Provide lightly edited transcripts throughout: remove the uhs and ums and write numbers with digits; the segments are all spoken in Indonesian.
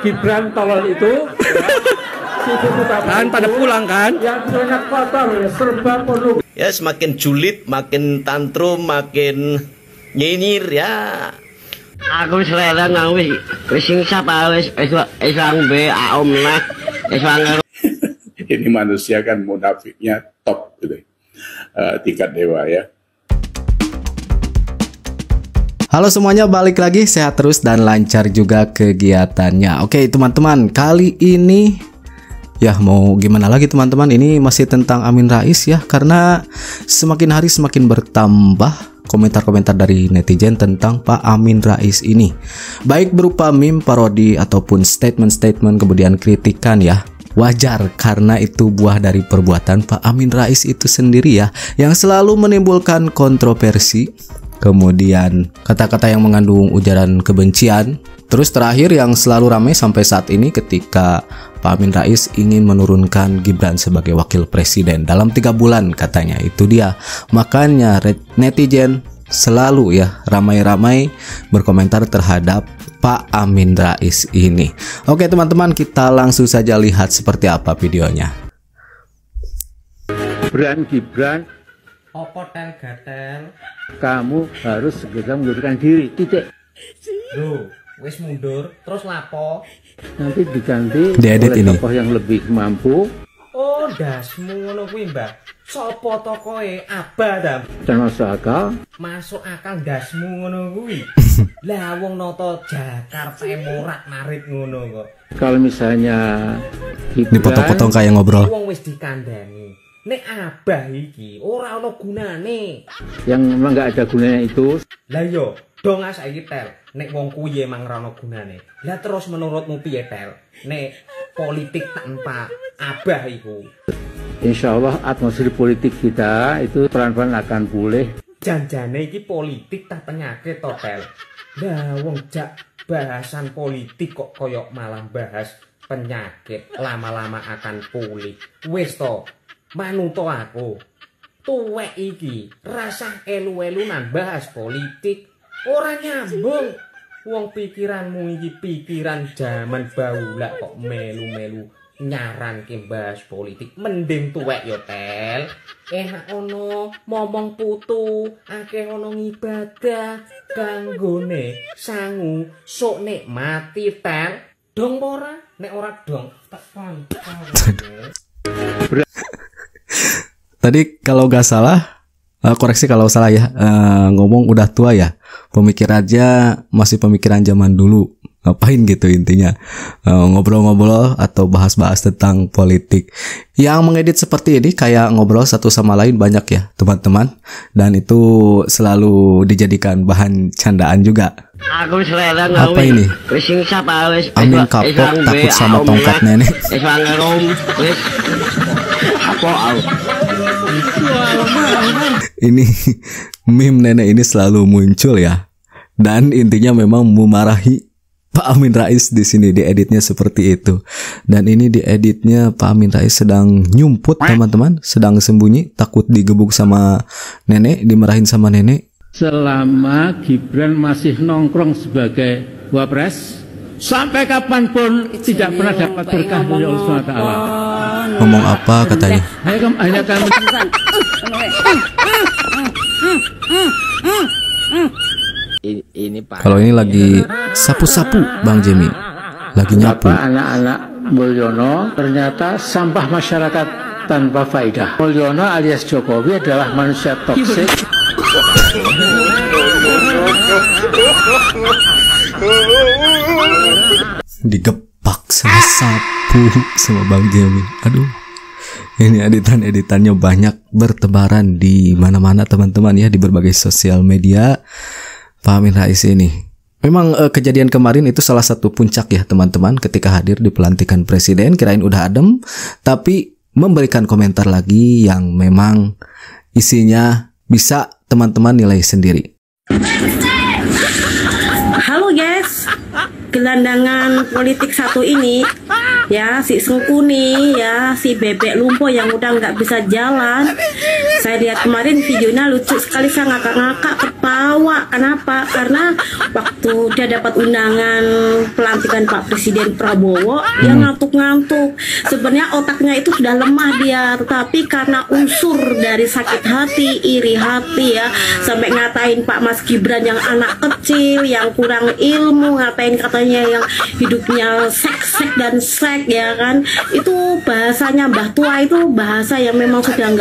Gibran tolol itu kan pada pulang kan? yang banyak kotor serba penuh. Ya semakin julid, makin tantrum, makin nyinyir ya. Aku wis lereng wis sing sapa wis be aom lah. Ini manusia kan munafiknya top gitu. Tingkat dewa ya. Halo semuanya, balik lagi, sehat terus dan lancar juga kegiatannya. Oke teman-teman, kali ini ya mau gimana lagi teman-teman, ini masih tentang Amin Rais ya. Karena semakin hari semakin bertambah komentar-komentar dari netizen tentang Pak Amin Rais ini, baik berupa meme, parodi, ataupun statement-statement kemudian kritikan ya. Wajar karena itu buah dari perbuatan Pak Amin Rais itu sendiri ya, yang selalu menimbulkan kontroversi, kemudian kata-kata yang mengandung ujaran kebencian. Terus terakhir yang selalu ramai sampai saat ini ketika Pak Amin Rais ingin menurunkan Gibran sebagai wakil presiden dalam 3 bulan katanya. Itu dia, makanya netizen selalu ya ramai-ramai berkomentar terhadap Pak Amin Rais ini. Oke teman-teman, kita langsung saja lihat seperti apa videonya. Gibran Opo tel gatel? kamu harus segera mundurkan diri, titik. Loh, wis mundur, terus lapo? Nanti diganti Diedit oleh ini. tokoh yang lebih mampu Oh, dasmu ngono kuwi, Mbah. Sopo tokoe? Abah ta? dan masuk akal. Masuk akal dasmu ngono kuwi. Lah wong nata Jakarta morat marit ngono kok. Kalau misalnya Dipotong-potong kayak ngobrol. Wong wis dikandani. Nek abah iki ora ana gunane. yang memang nggak ada gunanya itu, Lah yo, dong saiki tel. Nek wong kuwi emang ora ana gunane. Lah terus menurutmu piye tel? Nek politik tanpa abah iku. insya Allah atmosfer politik kita itu pelan-pelan akan pulih. Janjane iki politik tak penyakit to tel. Lah wong jak bahasan politik kok koyok malah bahas penyakit, lama-lama akan pulih. Wis to, manuto aku. Tuwek iki rasah elu-elunan bahas politik, ora nyambung. Wong pikiranmu iki pikiran zaman baula kok melu-melu nyaran ke bahas politik. Mending tuwek yo tel. Enak ono momong putu, akeh ono ngibadah, kanggone sangu sok nikmati tel. Dong ora, nek ora dong tekan. Tadi kalau nggak salah, koreksi kalau salah ya, ngomong udah tua ya, pemikirannya masih pemikiran zaman dulu. Ngapain gitu intinya, ngobrol-ngobrol atau bahas-bahas tentang politik. Yang mengedit seperti ini kayak ngobrol satu sama lain banyak ya teman-teman, dan itu selalu dijadikan bahan candaan juga. Aku wis lereng Apa ini? Wis sing sapa wis Amin kapok takut sama tongkat nenek. Wis wangerum wis apa au. Ini meme nenek ini selalu muncul ya, dan intinya memang memarahi Pak Amin Rais di sini. Dieditnya seperti itu, dan ini dieditnya Pak Amin Rais sedang nyumput teman-teman, sedang sembunyi takut digebuk sama nenek, dimarahin sama nenek. Selama Gibran masih nongkrong sebagai wapres, sampai kapanpun tidak pernah dapat berkah dari Allah SWT. Ngomong apa katanya? Hanya kami Ini Pak. Kalau ini lagi sapu-sapu Bang Jemi, lagi nyapu. Bapak anak-anak Mulyono ternyata sampah masyarakat tanpa faedah. Mulyono alias Jokowi adalah manusia toksik. Digepak sama sapu sama Bang Jemi. Aduh, ini editan-editannya banyak bertebaran di mana-mana teman-teman ya, di berbagai sosial media. Pak Amin Rais ini memang kejadian kemarin itu salah satu puncak ya teman-teman, ketika hadir di pelantikan presiden, kirain udah adem, tapi memberikan komentar lagi yang memang isinya bisa teman-teman nilai sendiri. Halo guys, gelandangan politik satu ini ya, si Sungkuni ya, si bebek lumpuh yang udah nggak bisa jalan, Saya lihat kemarin videonya lucu sekali, saya ngakak-ngakak ketawa. Kenapa? Karena waktu dia dapat undangan pelantikan Pak Presiden Prabowo, dia ngantuk-ngantuk. Sebenarnya otaknya itu sudah lemah dia, tetapi karena unsur dari sakit hati, iri hati ya, sampai ngatain Pak Mas Gibran yang anak kecil, yang kurang ilmu, ngatain katanya yang hidupnya sek dan sek ya kan. Itu bahasanya Mbah Tua, itu bahasa yang memang sudah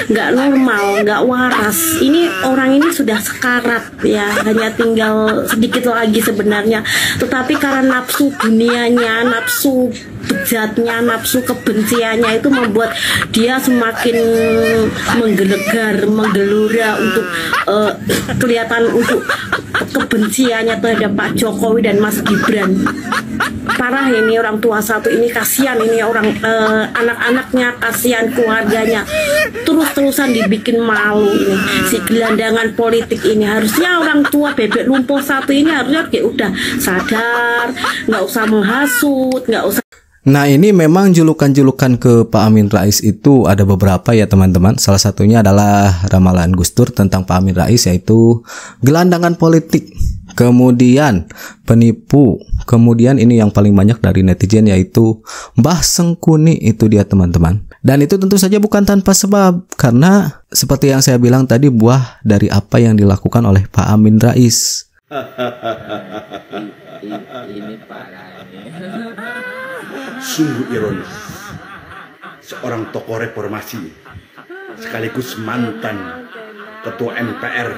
nggak normal, nggak waras. Ini orang ini sudah sekarat ya, hanya tinggal sedikit lagi sebenarnya. Tetapi karena nafsu dunianya, nafsu bejatnya, nafsu kebenciannya itu membuat dia semakin menggelegar, menggelora untuk kelihatan untuk kebenciannya terhadap Pak Jokowi dan Mas Gibran. Parah ini orang tua satu ini, kasihan ini orang anak-anaknya, kasihan keluarganya, terus-terusan dibikin malu ini si gelandangan politik ini. Harusnya orang tua bebek lumpuh satu ini harusnya kayak udah sadar, nggak usah menghasut, nggak usah. Nah, ini memang julukan-julukan ke Pak Amin Rais itu ada beberapa ya teman-teman. Salah satunya adalah ramalan Gus Dur tentang Pak Amin Rais, yaitu gelandangan politik, kemudian penipu, kemudian ini yang paling banyak dari netizen yaitu Mbah Sengkuni, itu dia teman-teman. Dan itu tentu saja bukan tanpa sebab, karena seperti yang saya bilang tadi, buah dari apa yang dilakukan oleh Pak Amin Rais. Ini parah ini. Sungguh ironis, seorang tokoh reformasi sekaligus mantan ketua MPR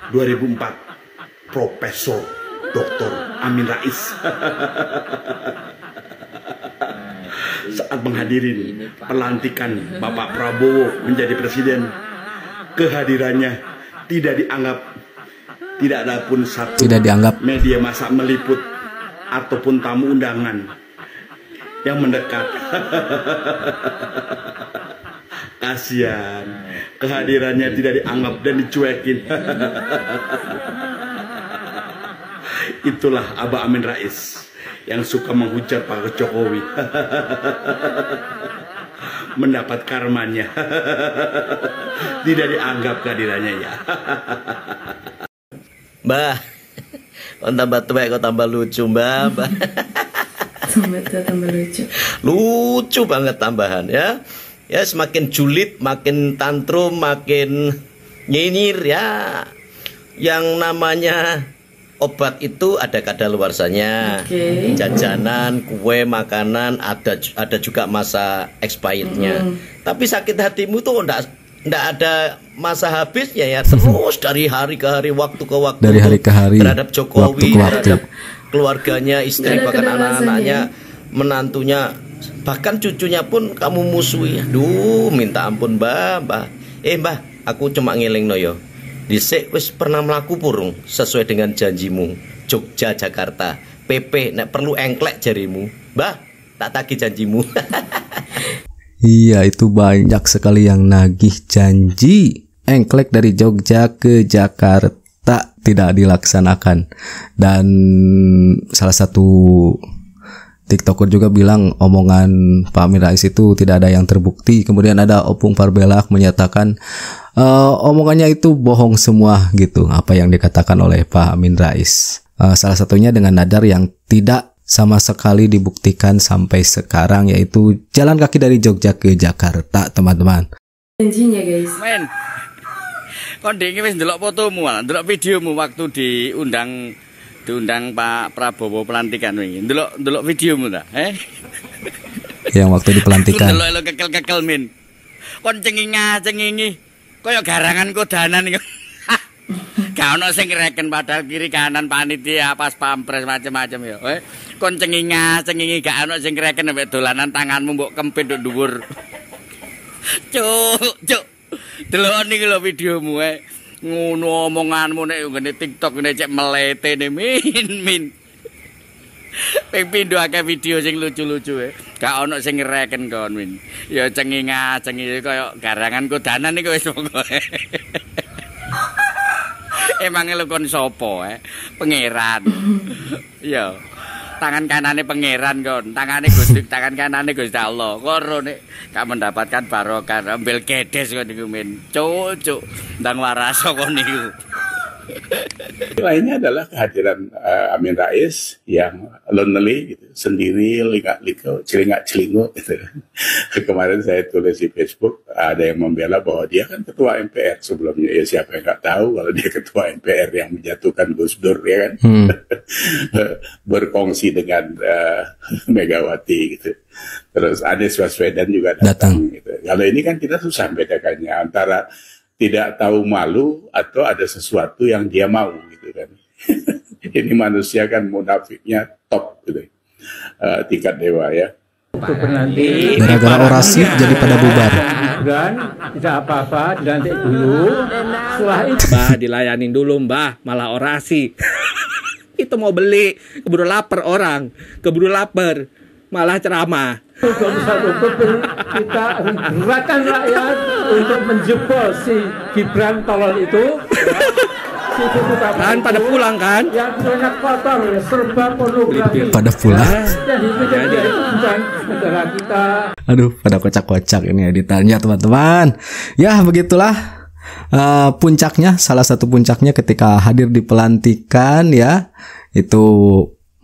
2004, Profesor Dr. Amin Rais, saat menghadiri pelantikan Bapak Prabowo menjadi presiden, kehadirannya tidak dianggap, tidak ada pun satu media massa meliput ataupun tamu undangan yang mendekat. Kasihan, kehadirannya tidak dianggap dan dicuekin. Itulah Abah Amin Rais yang suka menghujat Pak Jokowi. Mendapat karmanya. Tidak dianggap kehadirannya ya. Mbah, kau tambah tua, kau tambah lucu, Mbah. Tambah lucu. Lucu banget tambahan ya. Ya, semakin julid, makin tantrum, makin nyinyir ya. Yang namanya obat itu ada kadaluarsanya. Jajanan, kue, makanan, ada juga masa expirednya. Tapi sakit hatimu tuh ndak ada masa habisnya ya. Terus dari hari ke hari, waktu ke waktu, dari hari ke hari, terhadap Jokowi, terhadap keluarganya, istri, bahkan anak-anaknya, menantunya, bahkan cucunya pun kamu musuhi. Aduh, minta ampun, Mbah. Mbah, aku cuma ngeling noyo. Dhisik wis pernah mlaku purung sesuai dengan janjimu. Jogja Jakarta, PP nek perlu engklek jarimu. Mbah, tak tagih janjimu. Iya, itu banyak sekali yang nagih janji. Engklek dari Jogja ke Jakarta tidak dilaksanakan. Dan salah satu TikToker juga bilang omongan Pak Amin Rais itu tidak ada yang terbukti. Kemudian ada Opung Parbelak menyatakan omongannya itu bohong semua gitu, apa yang dikatakan oleh Pak Amin Rais. Salah satunya dengan nadar yang tidak sama sekali dibuktikan sampai sekarang, yaitu jalan kaki dari Jogja ke Jakarta, teman-teman. Janjinya guys. Men, kon dengi wis ndelok fotomu, ndelok videomu waktu diundang Pak Prabowo pelantikan wingi. Ndelok videomu ta, Yang waktu di pelantikan. Ndelok kekel-kekel min. Kon cengingi. Kaya garangan kodanan iku. Gak ono sing ngreken padahal kiri kanan panitia pas pampres macam-macam ya. Kon cengingi gak ono sing ngreken mek dolanan tanganmu mbok kempit nduk dhuwur. Cuk. Delok niki lho videomu ngono omonganmu nek ngene TikTok nek cek melete ne min. Ping pindho akeh video sing lucu-lucu gak ono sing ngreken kon min. Ya cengi kaya garangan kodanan iku wis pokoke. Emangnya lu kon sopo pangeran. Ya tangan kanane pangeran kon, tangane Gusti, tangan kanane Gusti Allah. Karo nek gak mendapatkan barokah, ambil gedes kon niku men. Cuk, ndang waras kon niku. Lainnya adalah kehadiran Amin Rais yang lonely gitu, sendiri, lingak-liko, celingak-celinguk gitu. Kemarin saya tulis di Facebook, ada yang membela bahwa dia kan ketua MPR sebelumnya. Ya siapa yang nggak tahu kalau dia ketua MPR yang menjatuhkan Gus Dur, ya kan? Berkongsi dengan Megawati gitu. Terus Anies Baswedan juga datang. Gitu. Kalau ini kan kita susah bedakannya antara tidak tahu malu atau ada sesuatu yang dia mau gitu kan. Ini manusia kan munafiknya top gitu. Tingkat dewa ya. Gara-gara orasi jadi pada bubar. Dan tidak apa-apa, dilantik dulu. Setelah itu Mbah dilayanin dulu Mbah, malah orasi. Itu mau beli, keburu lapar orang, keburu lapar, malah ceramah. kita gerakan rakyat untuk menjebol si Gibran tolol itu. Kan pada pulang kan? Yang banyak kotor, serba pornografi. Pada pulang. Jadi itu bukan negara kita. Aduh, pada kocak-kocak ini editannya teman-teman. Ya begitulah puncaknya, salah satu puncaknya ketika hadir di pelantikan ya, itu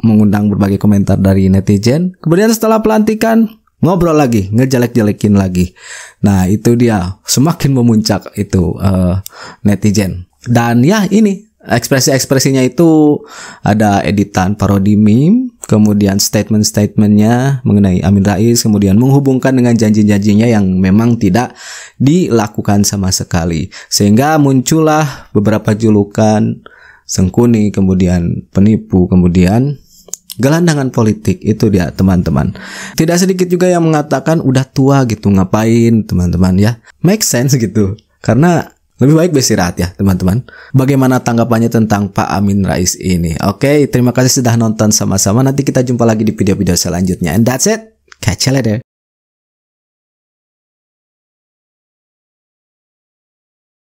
mengundang berbagai komentar dari netizen. Kemudian setelah pelantikan ngobrol lagi, ngejelek-jelekin lagi. Nah itu dia, semakin memuncak itu netizen. Dan ya ini ekspresi-ekspresinya itu ada editan parodi meme, kemudian statement-statementnya mengenai Amin Rais, kemudian menghubungkan dengan janji-janjinya yang memang tidak dilakukan sama sekali. Sehingga muncullah beberapa julukan sengkuni, kemudian penipu, kemudian gelandangan politik. Itu dia teman-teman. Tidak sedikit juga yang mengatakan udah tua gitu, ngapain teman-teman ya. Make sense gitu. Karena lebih baik beristirahat ya teman-teman. Bagaimana tanggapannya tentang Pak Amin Rais ini? Oke, terima kasih sudah nonton sama-sama. Nanti kita jumpa lagi di video-video selanjutnya. And that's it. Catch you later.